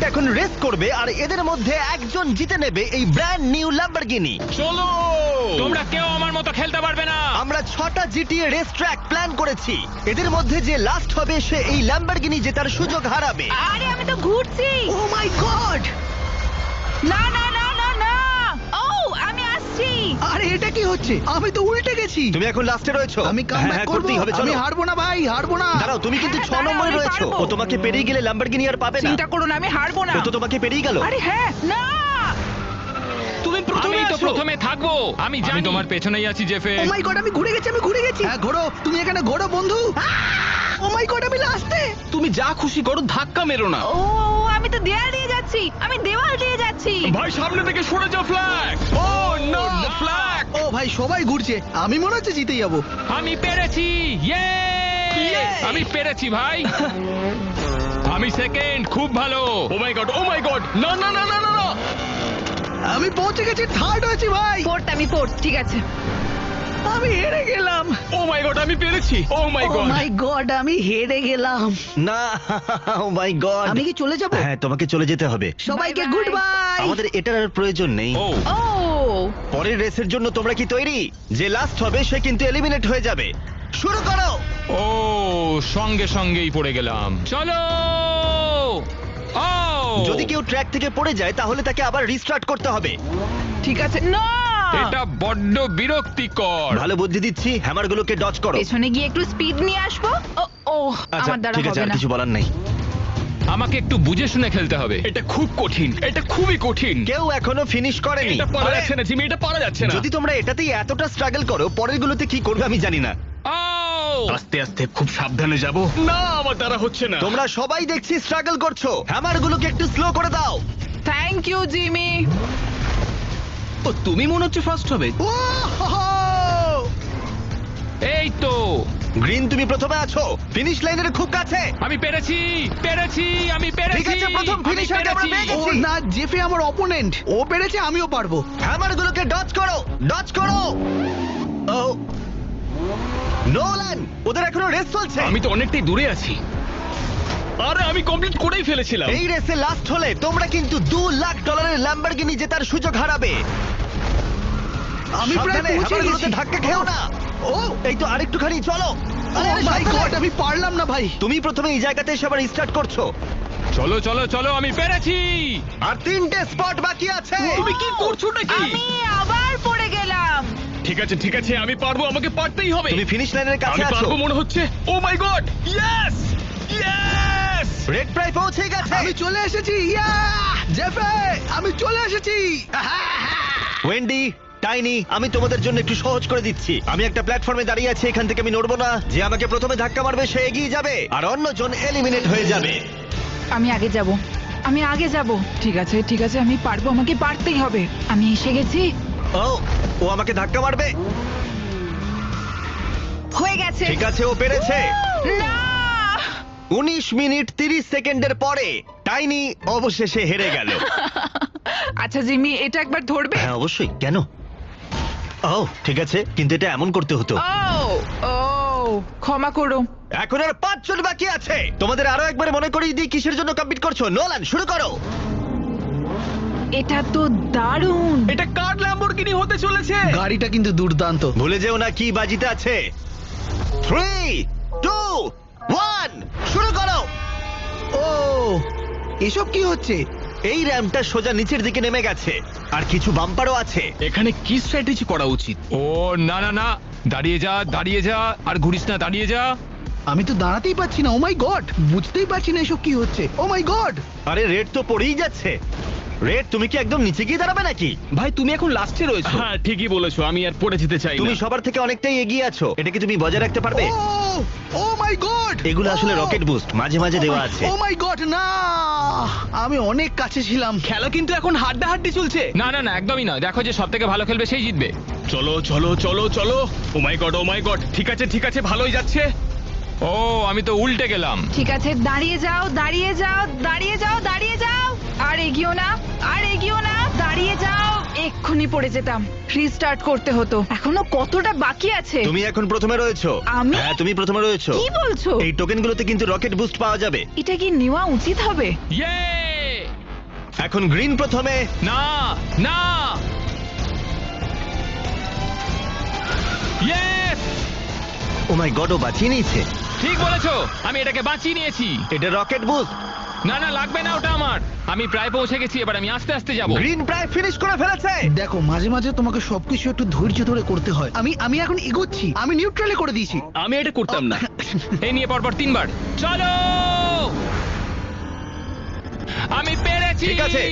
Contestant এখন race করবে আর এদের মধ্যে একজন জিতে নেবে এই ব্র্যান্ড নিউ ল্যাম্বরগিনি। চলো, তোমরা কেউ আমার মতো খেলতে পারবে না। আমরা 6টা জিটিএ রেস ট্র্যাক প্ল্যান করেছি। এদের মধ্যে যে লাস্ট হবে সে এই ল্যাম্বরগিনি জেতার সুযোগ হারাবে। আরে আমি তো ঘুরছি। ও মাই গড! না না না না না, ও আমি আসছি। আরে এটা কি হচ্ছে? আমি তো উল্টে গেছি। তুমি এখন লাস্টে রয়েছো। আমি কামব্যাক হ্যাঁ, করব। করতেই হবে, চলো। আমি হারবো না ভাই, হারবো না। দাঁড়াও, তুমি কিন্তু হ্যাঁ, 6 নম্বরে দাঁড়াও, আমি রয়েছো। পারবো। ও তোমাকে পেরিয়ে গেলে ল্যাম্বরগিনি আর পাবে না। চিন্তা করো না, আমি হারবো না। ও তো তোমাকে পেরিয়ে গেল। আরে হ্যাঁ, না তুমি প্রথমে আমি তো আসো। প্রথমে থাকবো। আমি জানি তোমার পেছনেই আছি জেফে। ও মাই গড, আমি ঘুরে গেছি, আমি ঘুরে গেছি। হ্যাঁ ঘোরো, তুমি এখানে ঘোরো বন্ধু। ও মাই গড, আমি লাস্টে। তুমি যা খুশি করো, ধাক্কা মেরো না। ও আমি তো দেয়াল দিয়ে যাচ্ছি, আমি দেওয়াল দিয়ে যাচ্ছি। ভাই সামনে থেকে সরে যাও, ফ্ল্যাগ। ও নো, ফ্ল্যাগ। ও ভাই সবাই ঘুরছে, আমি মনে হচ্ছে জিতে যাবো। আমি পেরেছি, ইয়ে! আমি পেরেছি ভাই। আমি সেকেন্ড, খুব ভালো। ও my god, O my god, না না না না না না। আমি পৌঁছে গেছি, থার্ড হয়েছি ভাই। আমি ফোর্থ, ঠিক আছে। আমি হেরে গেলাম। ও মাই গড, আমি পেরেছি। ও মাই ও গড। মাই গড, আমি হেরে গেলাম। না, ও মাই গড! আমি কি চলে যাব? হ্যাঁ, তোমাকে চলে যেতে হবে। সবাইকে Bye bye. Good bye. আমাদের এটার আর প্রয়োজন নেই। ও ও পরের রেসের জন্য তোমরা কি তৈরি? যে লাস্ট হবে সে কিন্তু এলিমিনেট হয়ে যাবে। শুরু করো। ও, সঙ্গে সঙ্গেই পড়ে গেলাম। চলো। ও যদি কেউ ট্র্যাক থেকে পড়ে যায় তাহলে তাকে আবার রিস্টার্ট করতে হবে। ঠিক আছে। না এটা বড্ড বিরক্তিকর। ভালো বুদ্ধি দিচ্ছি, হ্যামারগুলোকে ডজ করো। পেছনে গিয়ে একটু স্পিড নিয়ে আসবো। ও ও আচ্ছা, আমার দ্বারা ঠিক আছে, হবে আর না। কিছু বলার নেই। আমাকে একটু বুঝে শুনে খেলতে হবে। এটা খুব কঠিন, এটা খুবই কঠিন। কেউ এখনো ফিনিশ করেনি। এটা পারা আরে, যাচ্ছে না জিমি, এটা পারা যাচ্ছে না। যদি তোমরা এটাতেই এতটা স্ট্রাগল করো, পরের গুলোতে কি করবে আমি জানি না। ও আস্তে আস্তে খুব সাবধানে যাব। না, আমার দ্বারা হচ্ছে না। তোমরা সবাই দেখছি স্ট্রাগল করছো। হ্যামারগুলোকে একটু স্লো করে দাও। Thank you Jimmy. ও তুমি মনে হচ্ছে ফার্স্ট হবে। ও হো হো। এই তো গ্রিন, তুমি প্রথমে আছো, ফিনিশ লাইনের খুব কাছে। আমি পেরেছি, পেরেছি, আমি পেরেছি। ঠিক আছে, প্রথম আমি finisher-কে আমরা পেরেছি। পেয়ে ও গেছি। না, জেফে আমার অপোনেন্ট। ও পেরেছে, আমিও পারবো। হ্যামারগুলোকে ডজ করো, ডজ করো। ও নোলান, ওদের এখনো রেস চলছে। আমি তো অনেকটাই দূরে আছি। আরে আমি কমপ্লিট করেই ফেলেছিলাম। এই রেসে লাস্ট হলে তোমরা কিন্তু $2 লাখ ল্যাম্বরগিনি জেতার সুযোগ হারাবে। আমি প্রায় সাবধানে, পৌঁছে হ্যামারগুলোতে গেছি। ধাক্কা খেও না। ও এই তো আরেকটুখানি, চলো। ও আরে, মাই সাবধানে। গড, আমি পারলাম না ভাই। তুমি প্রথমে এই জায়গাতে এসে আবার স্টার্ট করছো। চলো চলো চলো, আমি পেরেছি। আর 3টে স্পট বাকি আছে। তুমি কি করছো নাকি? আমি আবার পড়ে গেলাম। ঠিক আছে ঠিক আছে, আমি পারবো, আমাকে পারতেই হবে। তুমি ফিনিশ লাইনের কাছে আমি আছো। পারবো মনে হচ্ছে। ও my god, yes yes. Red প্রায় পৌঁছে গেছে। আমি চলে এসেছি। ইয়া জেফে, আমি চলে এসেছি। ওয়েন্ডি, টাইনি, আমি তোমাদের জন্য একটু সহজ করে দিচ্ছি। আমি একটা প্ল্যাটফর্মে দাঁড়িয়ে আছি, এখান থেকে আমি নড়বো না। যে আমাকে প্রথমে ধাক্কা মারবে সে এগিয়ে যাবে আর অন্যজন এলিমিনেট হয়ে যাবে। আমি আগে যাব, আমি আগে যাব। ঠিক আছে ঠিক আছে, আমি পারবো, আমাকে পারতেই হবে। আমি এসে গেছি। ও ও আমাকে ধাক্কা মারবে। হয়ে গেছে। ঠিক আছে, ও পেরেছে। না 19 মিনিট 30 সেকেন্ডের পরে টাইনি অবশেষে হেরে গেল। আচ্ছা জিমি, এটা একবার ধরবে? হ্যাঁ অবশ্যই, কেন? ও ঠিক আছে, কিন্তু এটা এমন করতে হতো। ও ও ক্ষমা করো। এখন আর 5 জন বাকি আছে। তোমাদের আরো একবার মনে করিয়ে দিই কিসের জন্য কমপ্লিট করছো। নোলান, শুরু করো। এটা তো দারুণ। এটা কার ল্যাম্বরগিনি হতে চলেছে? গাড়িটা কিন্তু দুর্দান্ত। ভুলে যেও না কি বাজিতে আছে। 3 2 1 শুরু করো। ও এসব কি হচ্ছে? এই র্যাম্পটা সোজা নিচের দিকে নেমে গেছে আর কিছু বাম্পারও আছে। এখানে কি স্ট্র্যাটেজি করা উচিত? ও না না না, দাঁড়িয়ে যা দাঁড়িয়ে যা, আর ঘুরিস না, দাঁড়িয়ে যা। আমি তো দাঁড়াতেই পারছি না। ও মাই গড, বুঝতেই পারছি না এসব কি হচ্ছে। ও মাই গড। আরে রেড তো পড়েই যাচ্ছে। রেড, তুমি কি একদম নিচে গিয়ে দাঁড়াবে নাকি? ভাই তুমি এখন লাস্টে রয়েছো। হ্যাঁ ঠিকই বলেছো, আমি আর পড়ে যেতে চাই তুমি না। সবার থেকে অনেকটাই এগিয়ে আছো। এটা কি তুমি বজায় রাখতে পারবে? ও মাই গড, এগুলো আসলে রকেট বুস্ট, মাঝে মাঝে দেওয়া আছে। ও মাই গড, না আমি অনেক কাছে ছিলাম। খেলা কিন্তু এখন হাড্ডাহাড্ডি চলছে। না না না, একদমই নয়। দেখো যে সব থেকে ভালো খেলবে সেই জিতবে। চলো চলো চলো চলো। ও মাই গড, ঠিক আছে, ভালোই যাচ্ছে। ও আমি তো উল্টে গেলাম। ঠিক আছে, দাঁড়িয়ে যাও দাঁড়িয়ে যাও দাঁড়িয়ে যাও দাঁড়িয়ে যাও। আর এগিয়েও না, আর এগিয়েও না, দাঁড়িয়ে যাও। এক্ষুনি পড়ে যেতাম। রিস্টার্ট করতে হতো। এখনো কতটা বাকি আছে? তুমি এখন প্রথমে রয়েছো। আমি? হ্যাঁ, তুমি প্রথমে রয়েছো। কি বলছো? এই টোকেনগুলোতে কিন্তু রকেট বুস্ট পাওয়া যাবে। এটা কি নেওয়া উচিত হবে? ইয়ে! এখন গ্রিন প্রথমে। না না ইয়েস ও মাই গড, ও বাঁচিয়ে নিয়েছে। ঠিক বলেছো, আমি এটাকে বাঁচিয়ে নিয়েছি। এটা রকেট বুস্ট। না না লাগবে না ওটা আমার, আমি প্রায় পৌঁছে গেছি, এবার আমি আস্তে আস্তে যাব। গ্রিন প্রায় ফিনিশ করে ফেলেছে। দেখো মাঝে মাঝে তোমাকে সবকিছু একটু ধৈর্য ধরে করতে হয়। আমি এখন এগোচ্ছি, আমি নিউট্রালে করে দিয়েছি। আমি এটা করতাম না। এই নিয়ে পরপর 3 বার চলো। আমি পেরেছি। ঠিক আছে,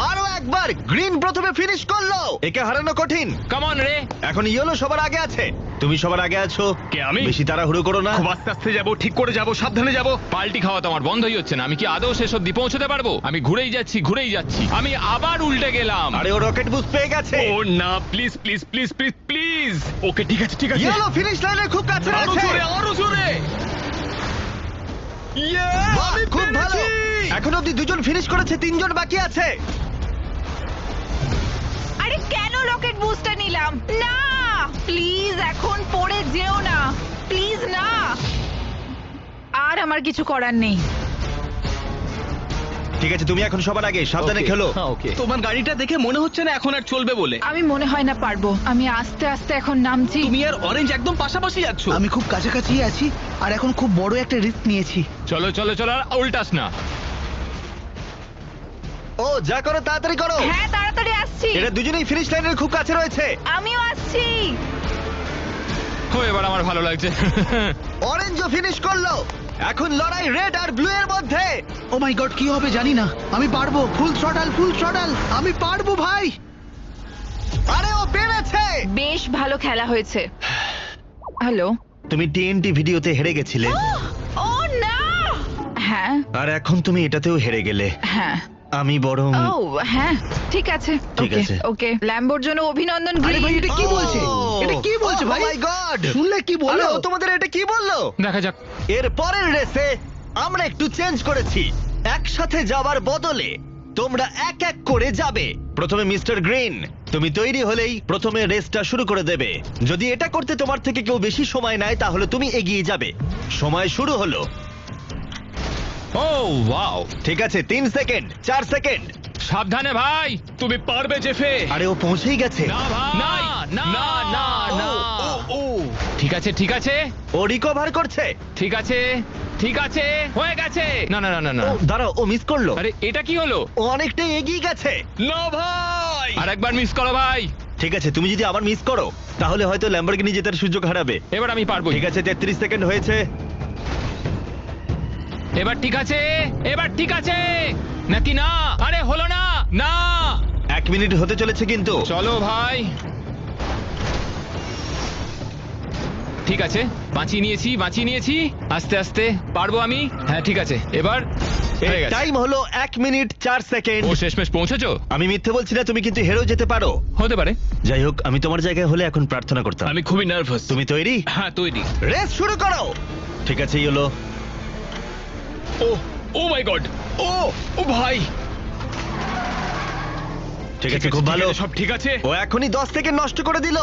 আরো একবার। গ্রিন প্রথমে ফিনিশ করলো। একে হারানো কঠিন। কাম অন রে। এখন ইয়েলো সবার আগে আছে। তুমি সবার আগে আছো। কে, আমি? বেশি তাড়াহুড়ো করো না। খুব আস্তে আস্তে যাবো, ঠিক করে যাবো, সাবধানে যাবো। পাল্টি খাওয়া তো আমার বন্ধই হচ্ছে না। আমি কি আদৌ শেষ অব্দি পৌঁছতে পারবো? আমি ঘুরেই যাচ্ছি, আমি আবার উল্টে গেলাম। আরে ও রকেট বুস্ট পেয়ে গেছে। ও না, please please please please please. Okay ঠিক আছে ঠিক আছে। ইয়েলো ফিনিশ লাইনের খুব কাছে আরো আছে। জোরে আরো জোরে। বাহ, খুব ভালো। এখন অব্দি 2 জন ফিনিশ করেছে, 3 জন বাকি আছে। আরে কেন রকেট বুস্টার নিলাম? না প্লিজ এখন পড়ে যেও না, প্লিজ না। আর আমার কিছু করার নেই। ঠিক আছে, তুমি এখন সবার আগে, সাবধানে খেলো। তোমার গাড়িটা দেখে মনে হচ্ছে না এখন আর চলবে বলে। আমি মনে হয় না পারবো। আমি আস্তে আস্তে এখন নামছি। তুমি আর অরেঞ্জ একদম পাশাপাশি যাচ্ছ। আমি খুব কাছাকাছি আছি আর এখন খুব বড় একটা রিস্ক নিয়েছি। চলো চলো চলো, আর উল্টাস না। ও যা করো তাড়াতাড়ি করো। হ্যাঁ তাড়াতাড়ি আসছি। এরা দুজনেই ফিনিশ লাইনের খুব কাছে রয়েছে। আমিও আসছি। ও এবার আমার ভালো লাগছে। অরেঞ্জও ফিনিশ করলো। এখন লড়াই রেড আর ব্লু এর মধ্যে। ও মাই গড, কি হবে জানি না। আমি পারবো। ফুল থ্রটাল, আমি পারবো ভাই। আরে ও পেরেছে। বেশ ভালো খেলা হয়েছে। হ্যালো। তুমি টিএনটি ভিডিওতে হেরে গেছিলে, ও না। হ্যাঁ আর এখন তুমি এটাতেও হেরে গেলে। হ্যাঁ। আমি বরং ও হ্যাঁ ঠিক আছে। ঠিক ওকে আছে। ওকে, ল্যাম্বোর জন্য অভিনন্দন। আরে ভাই, এটা কি বলছে? এটা কি বলছে ভাই? ও মাই গড, শুনলে কি বললো? ও তোমাদের এটা কি বললো? দেখা যাক। এর পরের রেসে আমরা একটু চেঞ্জ করেছি। একসাথে যাওয়ার বদলে তোমরা এক এক করে যাবে। প্রথমে মিস্টার গ্রিন, তুমি তৈরি হলেই প্রথমে রেসটা শুরু করে দেবে। যদি এটা করতে তোমার থেকে কেউ বেশি সময় নেয় তাহলে তুমি এগিয়ে যাবে। সময় শুরু হলো। ও ওয়াও, ঠিক আছে, 3 সেকেন্ড, 4 সেকেন্ড। সাবধানে ভাই। তুমি পারবে জেফে। আরে ও পৌঁছেই গেছে। না ভাই, না না না না। ও ঠিক আছে ঠিক আছে ও রিকভার করছে। ঠিক আছে ঠিক আছে, হয়ে গেছে। না না না না না। ও দাঁড়াও, ও মিস করলো। আরে এটা কি হলো? ও অনেকটাই এগিয়ে গেছে। না ভাই। আরেকবার মিস করো ভাই। ঠিক আছে, তুমি যদি আবার মিস করো তাহলে হয়তো ল্যাম্বরগিনি জেতার সুযোগ হারাবে। এবার আমি পারবো। ঠিক আছে, 33 সেকেন্ড হয়েছে। এবার ঠিক আছে, এবার ঠিক আছে নাকি না? আরে হলো না। না 1 মিনিট হতে চলেছে কিন্তু। চলো ভাই। ঠিক আছে, বাঁচিয়ে নিয়েছি। আস্তে আস্তে পারবো আমি। হ্যাঁ ঠিক আছে, এবার হয়ে গেছে। টাইম হলো 1 মিনিট 4 সেকেন্ড। ও শেষমেশ পৌঁছেছো? আমি মিথ্যে বলছি না, তুমি কিন্তু হেরেও যেতে পারো। হতে পারে। যাই হোক, আমি তোমার জায়গায় হলে এখন প্রার্থনা করতাম। আমি খুবই নার্ভাস। তুমি তৈরি? হ্যাঁ তৈরি। রেস শুরু করো। ঠিক আছে, yellow. O oh my god. ও ও ভাই। ঠিক আছে, খুব ভালো। সব ঠিক আছে। ও এখনই 10 সেকেন্ড নষ্ট করে দিল।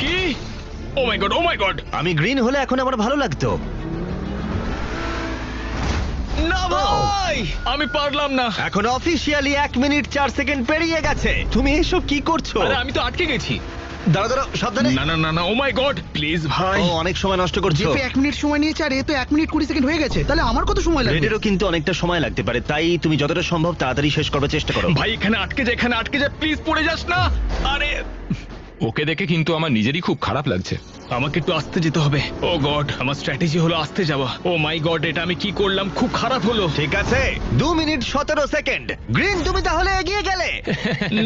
কি? Oh my god, O my god. আমি গ্রিন হলে এখন আমার ভালো লাগতো। না ভাই, আমি পারলাম না। এখন অফিসিয়ালি 1 মিনিট 4 সেকেন্ড পেরিয়ে গেছে। তুমি এসব কি করছো? আরে আমি তো আটকে গেছি। দাঁড়াও, সাবধানে। না না না না, ও মাই গড, প্লিজ ভাই। ও অনেক সময় নষ্ট করছো। জিপে 1 মিনিট সময় নিয়েছে আর এ তো 1 মিনিট 20 সেকেন্ড হয়ে গেছে। তাহলে আমার কত সময় লাগবে? রেডেরও কিন্তু অনেকটা সময় লাগতে পারে, তাই তুমি যতটা সম্ভব তাড়াতাড়ি শেষ করার চেষ্টা করো। ভাই এখানে আটকে যা, প্লিজ পড়ে যাস না। আরে ওকে দেখে কিন্তু আমার নিজেরই খুব খারাপ লাগছে। আমাকে একটু আস্তে যেতে হবে। ও গড, আমার স্ট্র্যাটেজি হলো আস্তে যাওয়া। ও মাই গড, এটা আমি কি করলাম? খুব খারাপ হলো। ঠিক আছে, 2 মিনিট 17 সেকেন্ড। গ্রিন, তুমি তাহলে এগিয়ে গেলে।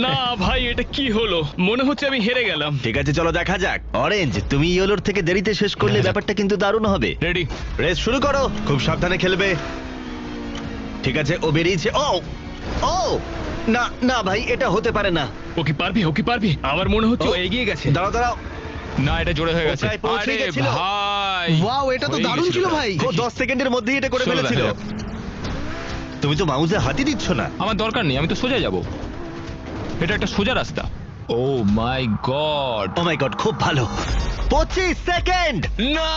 না ভাই, এটা কি হলো? মনে হচ্ছে আমি হেরে গেলাম। ঠিক আছে, চলো দেখা যাক। অরেঞ্জ, তুমি ইয়েলোর থেকে দেরিতে শেষ করলে ব্যাপারটা কিন্তু দারুণ হবে। রেডি? রেস শুরু করো। খুব সাবধানে খেলবে। ঠিক আছে, ও বেরিয়েছে। ও ও না না ভাই, এটা হতে পারে না। ও কি পারবি? আমার মনে হচ্ছে ও এগিয়ে গেছে। দাঁড়াও। না, এটা জোরে হয়ে ও গেছে। প্রায় পৌঁছেই আরে গেছিল। ভাই, ওয়াও, এটা তো হয়ে দারুণ গেছিল ছিল এটা। ভাই। ও 10 সেকেন্ডের মধ্যেই এটা করে চলো ফেলেছিল। দেখা যাক। তুমি তো মাউসে হাতই দিচ্ছ না। আমার দরকার নেই, আমি তো সোজা যাব। এটা একটা সোজা রাস্তা। ও my god. O my god, খুব ভালো। 25 সেকেন্ড। না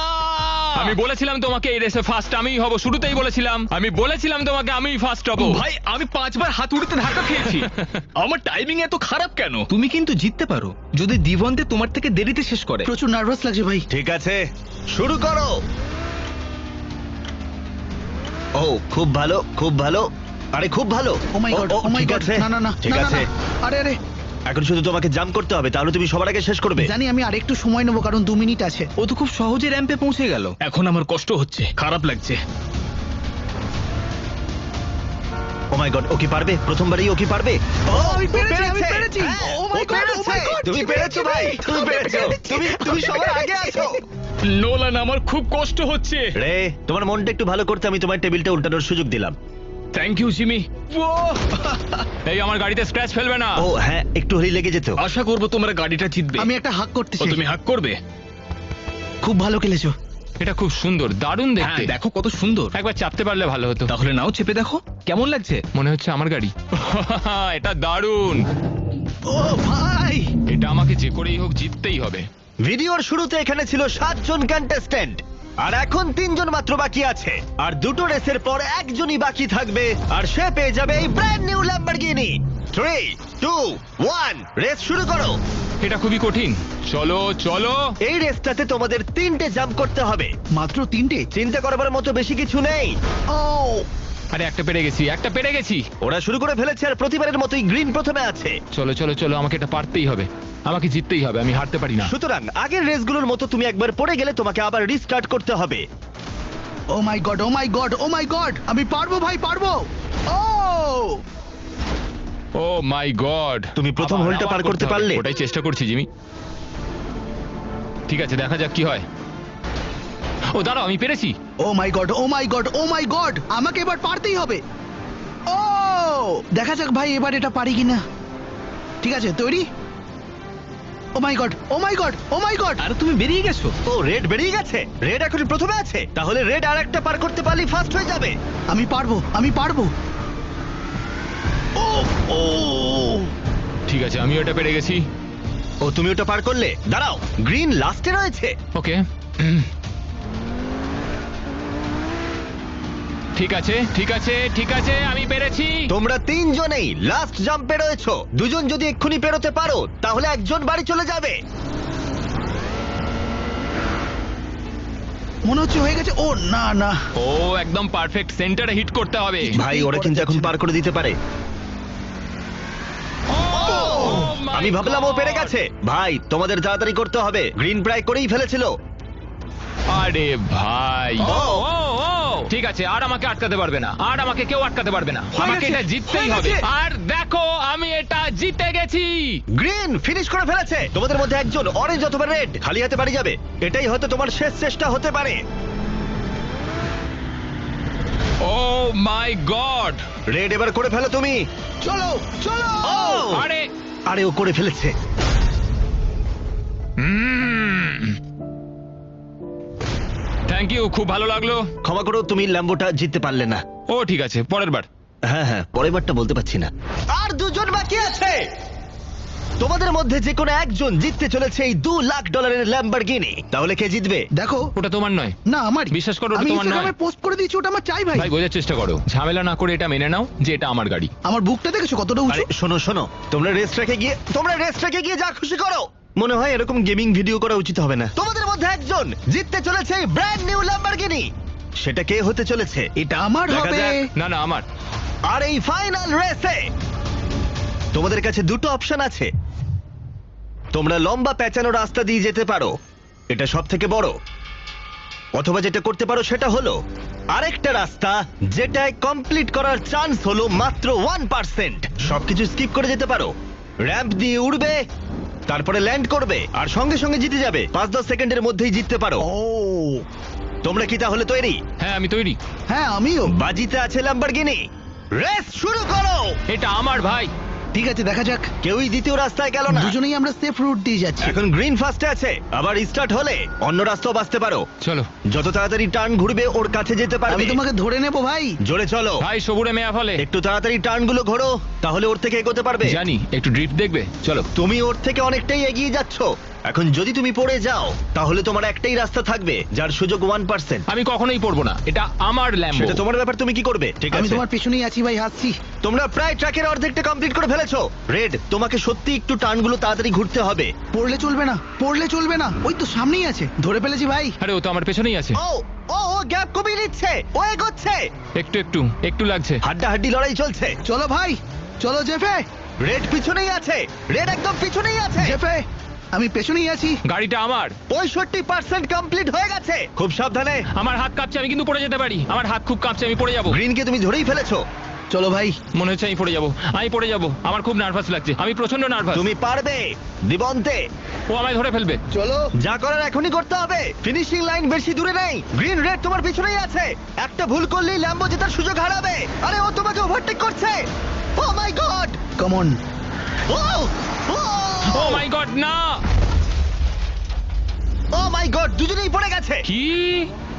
আমি বলেছিলাম তোমাকে এই রেসে ফার্স্ট আমিই হব, শুরুতেই বলেছিলাম। আমি বলেছিলাম তোমাকে আমিই ফার্স্ট হব। ভাই আমি 5 বার হাতুড়িতে ধাক্কা খেয়েছি। আমার টাইমিং এত খারাপ কেন? তুমি কিন্তু জিততে পারো যদি দিবন্তে তোমার থেকে দেরিতে শেষ করে। প্রচুর নার্ভাস লাগছে ভাই। ঠিক আছে, শুরু করো। ও খুব ভালো, খুব ভালো, আরে খুব ভালো। ও মাই গড, ও মাই ঠিক গড, আছে, না না না, ঠিক না, না, আছে। না। আরে আরে এখন শুধু তোমাকে জাম্প করতে হবে, তাহলে তুমি সবার আগে শেষ করবে। জানি, আমি আরেকটু সময় নেবো কারণ 2 মিনিট আছে। ও তো খুব সহজে র্যাম্পে পৌঁছে গেল। এখন আমার কষ্ট হচ্ছে, খারাপ লাগছে। ও মাই গড, ও কি পারবে? প্রথমবারই ও কি পারবে? ও আমি ও পেরেছি, আমি পেরেছে। পেরেছি। হ্যাঁ, Oh my O God, oh my পেরেছে। God, তুমি কি পেরেছো ভাই, পেরেছি তুমি আমি পেরেছো। পেরেছি। তুমি সবার আগে আছো। নোলান আমার খুব কষ্ট হচ্ছে। রে, তোমার মনটা একটু ভালো করতে আমি তোমার টেবিলটা উল্টানোর সুযোগ দিলাম। Thank you Jimmy. এই আমার গাড়িতে স্ক্র্যাচ ফেলবে না। ও হ্যাঁ, একটু হলেই লেগে যেত। আশা করবো তোমরা গাড়িটা জিতবে। আমি একটা হাক ও করতেছি। তুমি হাক করবে? খুব ভালো খেলেছো। এটা খুব সুন্দর, দারুণ হ্যাঁ দেখতে। দেখো কত সুন্দর। একবার চাপতে পারলে ভালো হতো। তাহলে নাও চেপে দেখো কেমন লাগছে। মনে হচ্ছে আমার গাড়ি। এটা দারুণ। ও ভাই, এটা আমাকে যে করেই হোক জিততেই হবে। ভিডিওর শুরুতে এখানে ছিল 7 জন কন্টেস্ট্যান্ট, আর এখন 3 জন মাত্র বাকি আছে। আর দুটো রেসের পর একজনই বাকি থাকবে, আর সে পেয়ে যাবে এই ব্র্যান্ড নিউ ল্যাম্বরগিনি। 3, 2, 1, রেস শুরু করো। এটা খুবই কঠিন। চলো চলো। এই রেসটাতে তোমাদের 3টে জাম্প করতে হবে। মাত্র 3টে? চিন্তা করবার মতো বেশি কিছু নেই। ও আরে একটা পেরে গেছি, একটা পেরে গেছি। ওরা শুরু করে ফেলেছে, আর প্রতিবারের মতোই গ্রিন প্রথমে আছে। চলো চলো চলো, আমাকে এটা পারতেই হবে, আমাকে জিততেই হবে, আমি হারতে পারি না। সুতরাং আগের রেসগুলোর মতো তুমি একবার পড়ে গেলে তোমাকে আবার রিস্টার্ট করতে হবে। ও my god, O my god, O my god, আমি পারবো ভাই, পারবো। ও ও মাই গড, তুমি প্রথম হোলটা পার করতে পারলে? ওটাই চেষ্টা করছি জিমি। ঠিক আছে, দেখা যাক কি হয়। ও দাঁড়াও, আমি পেরেছি। ও my god, O my god, O my god, আমাকে এবার পারতেই হবে। ও দেখা যাক ভাই এবার এটা পারি কিনা। ঠিক আছে, তৈরি? ও my god, O my god, O my god. আর তুমি বেরিয়ে গেছো। ও রেড বেরিয়ে গেছে। রেড এখন প্রথমে আছে, তাহলে রেড আর একটা পার করতে পারলেই ফার্স্ট হয়ে যাবে। আমি পারবো, আমি পারবো। ও ও ঠিক আছে, আমি ওটা পেরে গেছি। ও তুমি ওটা পার করলে। দাঁড়াও, গ্রিন লাস্টে রয়েছে। ওকে, ঠিক আছে ঠিক আছে ঠিক আছে, আমি পেরেছি। তোমরা 3 জনেই লাস্ট জাম্পে রয়েছো। 2 জন যদি এক্ষুনি পেরোতে পারো তাহলে একজন বাড়ি চলে যাবে। মনে হচ্ছে হয়ে গেছে। ও না না, ও একদম পারফেক্ট সেন্টারে হিট করতে হবে। ভাই ওরা কিন্তু এখন পার করে দিতে পারে। Oh my আমি ভাবলাম ও পেরে God! গেছে। ভাই তোমাদের তাড়াতাড়ি করতে হবে, গ্রিন প্রায় করেই ফেলেছিল। আরে ভাই, ও, ও ও ঠিক আছে, আর আমাকে আটকাতে পারবে না, আর আমাকে কেউ আটকাতে পারবে না। হয়ে আমাকে গেছে, এটা জিততেই হয়ে হবে। গেছে। আর দেখো, আমি এটা জিতে গেছি। গ্রিন ফিনিশ করে ফেলেছে। তোমাদের মধ্যে একজন অরেঞ্জ অথবা রেড খালি হাতে বাড়ি যাবে। এটাই হয়তো তোমার শেষ চেষ্টা হতে পারে। ও মাই গড, রেড এবার করে ফেলো তুমি। চলো চলো। আরে আরে ও করে ফেলেছে। থ্যাংক ইউ, খুব ভালো লাগলো। ক্ষমা করো, তুমি ল্যাম্বোটা জিততে পারলে না। ও ঠিক আছে, পরের বার। হ্যাঁ হ্যাঁ, পরের বারটা বলতে পারছি না। আর 2 জন বাকি আছে। তোমাদের মধ্যে যে কোনো একজন জিততে চলেছে এই $2 লাখ ল্যাম্বরগিনি। তাহলে কে জিতবে? দেখো, ওটা তোমার নয়। না আমার, বিশ্বাস করো, ওটা আমি তোমার নয়। ইনস্টাগ্রামে পোস্ট করে দিয়েছি, ওটা আমার চাই ভাই। ভাই বোঝার চেষ্টা করো, ঝামেলা না করে এটা মেনে নাও যে এটা আমার গাড়ি। আমার বুকটা দেখেছো কতটা উঁচু? আরে শোনো শোনো, তোমরা রেস ট্র্যাকে গিয়ে যা খুশি করো। মনে হয় এরকম গেমিং ভিডিও করা উচিত হবে না। তোমাদের মধ্যে একজন জিততে চলেছে এই ব্র্যান্ড নিউ ল্যাম্বরগিনি। সেটা কে হতে চলেছে? এটা আমার দেখা হবে। যাক। না না, আমার। আর এই ফাইনাল রেসে তোমাদের কাছে দুটো অপশন আছে। তোমরা লম্বা পেঁচানো রাস্তা দিয়ে যেতে পারো, এটা সব থেকে বড়। অথবা যেটা করতে পারো সেটা হলো আরেকটা রাস্তা, যেটায় কমপ্লিট করার চান্স হলো মাত্র 1%। সবকিছু স্কিপ করে যেতে পারো, র্যাম্প দিয়ে উড়বে, তারপরে ল্যান্ড করবে, আর সঙ্গে সঙ্গে জিতে যাবে। 5-10 সেকেন্ডের মধ্যেই জিততে পারো। ও তোমরা কি তাহলে তৈরি? হ্যাঁ, আমি তৈরি। হ্যাঁ আমিও। বাজিতে আছে ল্যাম্বরগিনি। রেস শুরু করো। এটা আমার ভাই। ঠিক আছে, দেখা যাক। কেউই দ্বিতীয় রাস্তায় গেল না। দুজনেই আমরা সেফ রুট দিয়ে যাচ্ছি। এখন গ্রিন ফার্স্টে আছে, আবার স্টার্ট হলে অন্য রাস্তাও বাঁচতে পারো। চলো যত তাড়াতাড়ি টার্ন ঘুরবে ওর কাছে যেতে পারবে। আমি তোমাকে ধরে নেবো ভাই। জোরে চলো ভাই, সবুরে মেয়া ফলে। একটু তাড়াতাড়ি টার্ন গুলো ঘোরো, তাহলে ওর থেকে এগোতে পারবে। জানি, একটু ড্রিফট দেখবে, চলো। তুমি ওর থেকে অনেকটাই এগিয়ে যাচ্ছ। এখন যদি তুমি পড়ে যাও তাহলে তোমার একটাই রাস্তা থাকবে যার সুযোগ 1%। আমি কখনোই পড়বো না, এটা আমার ল্যাম্বো। সেটা তোমার ব্যাপার, তুমি কি করবে? ঠিক আমি আছে, তোমার পেছনেই আছি ভাই, হাসছি। তোমরা প্রায় ট্র্যাকের অর্ধেকটা কমপ্লিট করে ফেলেছো। রেড, তোমাকে সত্যি একটু টার্নগুলো তাড়াতাড়ি ঘুরতে হবে। পড়লে চলবে না, পড়লে চলবে না, ওই তো সামনেই আছে, ধরে ফেলেছি ভাই। আরে ও তো আমার পেছনেই আছে। ও ও ও গ্যাপ কমিয়ে নিচ্ছে, ও এগোচ্ছে। একটু লাগছে। হাড্ডাহাড্ডি লড়াই চলছে। চলো ভাই, চলো জেফে। রেড পিছনেই আছে, রেড একদম পিছনেই আছে। জেফে, আমি পেছনেই আছি। গাড়িটা আমার। 65% কমপ্লিট হয়ে গেছে। খুব সাবধানে। আমার হাত কাঁপছে, আমি কিন্তু পড়ে যেতে পারি। আমার হাত খুব কাঁপছে, আমি পড়ে যাবো। গ্রিনকে তুমি ধরেই ফেলেছো। চলো ভাই। মনে হচ্ছে আমি পড়ে যাবো, আমি পড়ে যাবো। আমার খুব নার্ভাস লাগছে, আমি প্রচন্ড নার্ভাস। তুমি পারবে দিবন্তে। ও আমায় ধরে ফেলবে। চলো। যা করার এখনই করতে হবে। ফিনিশিং লাইন বেশি দূরে নেই। গ্রিন রেড তোমার পিছনেই আছে। একটা ভুল করলেই ল্যাম্বো জেতার সুযোগ হারাবে। আরে ও তোমাকে ওভারটেক করছে। Oh my god. Come on. Oh oh my god, না। ও মাই গড, দুজনেই পড়ে গেছে। কি?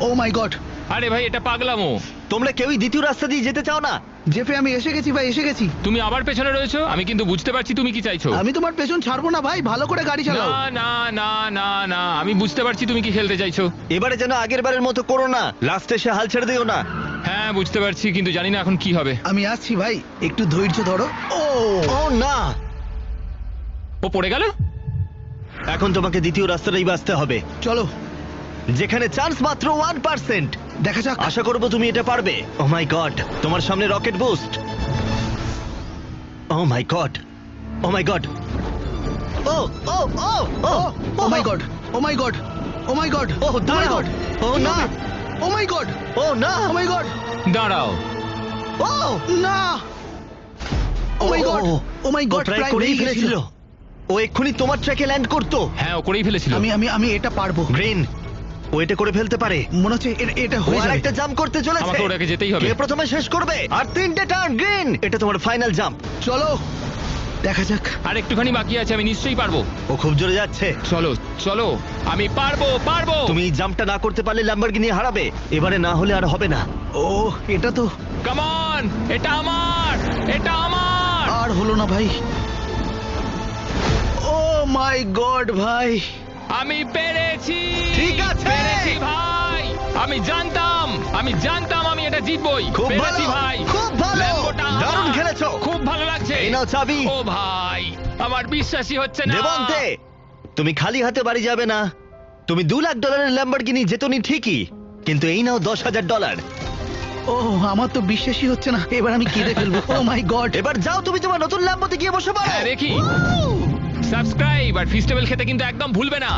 Oh my god. আরে ভাই, এটা পাগলামো। তোমরা কেউই দ্বিতীয় রাস্তা দিয়ে যেতে চাও না? জেফে, আমি এসে গেছি ভাই, এসে গেছি। তুমি আবার পেছনে রয়েছো, আমি কিন্তু বুঝতে পারছি তুমি কি চাইছো। আমি তোমার পেছন ছাড়বো না ভাই, ভালো করে গাড়ি না চালাও। না না না না, আমি বুঝতে পারছি তুমি কি খেলতে চাইছো। এবারে যেন আগের বারের মতো করো না, লাস্টে এসে হাল ছেড়ে দিও না। হ্যাঁ বুঝতে পারছি, কিন্তু জানি না এখন কি হবে। আমি আসছি ভাই, একটু ধৈর্য ধরো। ও ও না, ও পড়ে গেল। এখন তোমাকে দ্বিতীয় রাস্তাটাই বাঁচতে হবে, চলো, যেখানে চান্স মাত্র 1%। দেখা যাক। আশা করবো তুমি এটা পারবে। ও মাই গড, তোমার সামনে rocket boost. O my god, O my god, O O O O oh my god, O my god, O my god, ও দাঁড়াও। ও না, ও মাই গড, ও না, ও মাই গড, দাঁড়াও। ও না, oh my god, O my O god, প্রায় প্রায় করেই বেরিয়ে ফেলেছিল। গেছিল। ও এক্ষুনি তোমার ট্র্যাকে ল্যান্ড করতো। হ্যাঁ ও করেই ফেলেছিল। আমি আমি আমি এটা পারবো। গ্রিন, ও এটা করে ফেলতে পারে। মনে হচ্ছে এটা ও হয়ে যাবে। আরেকটা জাম্প করতে চলেছে। আমাকে ওটাকে যেতেই হবে। কে প্রথমে শেষ করবে? আর 3টে টার্ন। গ্রিন, এটা তোমার ফাইনাল জাম্প। চলো, দেখা যাক। আর একটুখানি বাকি আছে, আমি নিশ্চয়ই পারবো। ও খুব জোরে যাচ্ছে। চলো চলো, আমি পারবো পারবো। তুমি এই জাম্পটা না করতে পারলে ল্যাম্বরগিনি হারাবে। এবারে না হলে আর হবে না। ও, এটা তো কাম অন, এটা আমার, এটা আমার। আর হলো না ভাই। ও মাই গড ভাই। আমি পেরেছি। ঠিক আছে। পেরেছি ভাই। আমি জানতাম আমি এটা জিতবই। খুব পেরেছি ভালো, ভাই। খুব ভালো। ল্যাম্বোটা আমার। দারুণ খেলেছো। খুব ভালো লাগছে। এই নাও চাবি। ও ভাই, আমার বিশ্বাসই হচ্ছে না। দেবন্তে, তুমি খালি হাতে বাড়ি যাবে না। তুমি $2 লাখ ল্যাম্বরগিনি জেতনি ঠিকই, কিন্তু এই নাও $10,000। ও, আমার তো বিশ্বাসই হচ্ছে না, এবার আমি কেঁদে ফেলবো। ও মাই গড। এবার যাও, তুমি তোমার নতুন ল্যাম্বোতে গিয়ে বসে পড়ো। হ্যাঁ দেখি। সাবস্ক্রাইব আর ফিস্টেবল খেতে কিন্তু একদম ভুলবে না।